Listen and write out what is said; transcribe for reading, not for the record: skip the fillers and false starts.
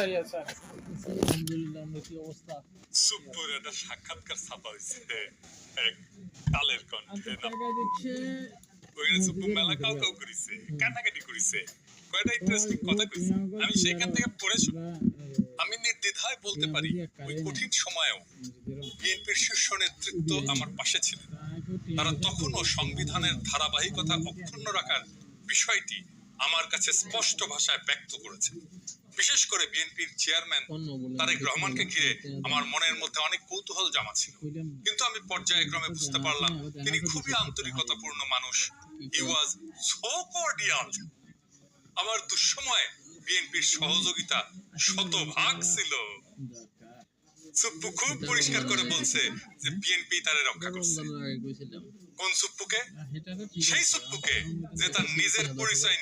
আলহামদুলিল্লাহ, আমরা কি অবস্থা? সুপুর একটা সাক্ষাৎকার ছাপা হয়েছে এক কালের কণ্ঠে নাম। ওখানে সুপু মেলা কাউ কাউ করেছে, কাটাকাটি করেছে, কয়টা ইন্টারেস্টিং কথা কইছে। আমি সেখান থেকে পড়ে আমি নির্দ্বিধায় বলতে পারি ওই কঠিন সময়েও বিএনপির শীর্ষ নেতৃত্ব আমার পাশে ছিল। তারা তখনও সংবিধানের ধারাবাহিকতা অক্ষুণ্ণ রাখার বিষয়টি আমার কাছে স্পষ্ট ভাষায় ব্যক্ত করেছে। বিশেষ করে বিএনপির চেয়ারম্যান তারেক রহমানকে ঘিরে আমার মনের মধ্যে অনেক কৌতূহল জমা ছিল, কিন্তু আমি পর্যায়ক্রমে বুঝতে পারলাম তিনি খুবই আন্তরিকতাপূর্ণ মানুষ। হি ওয়াজ সো কর্ডিয়াল। আমার দুঃসময়ে বিএনপির সহযোগিতা শতভাগ ছিল। সুপ্পু খুব পরিষ্কার করে বলছে যে বিএনপি তারে রক্ষা করছে। কোন সুপ্পুকে? সেই সুপ্পুকে যে তার নিজের পরিচয়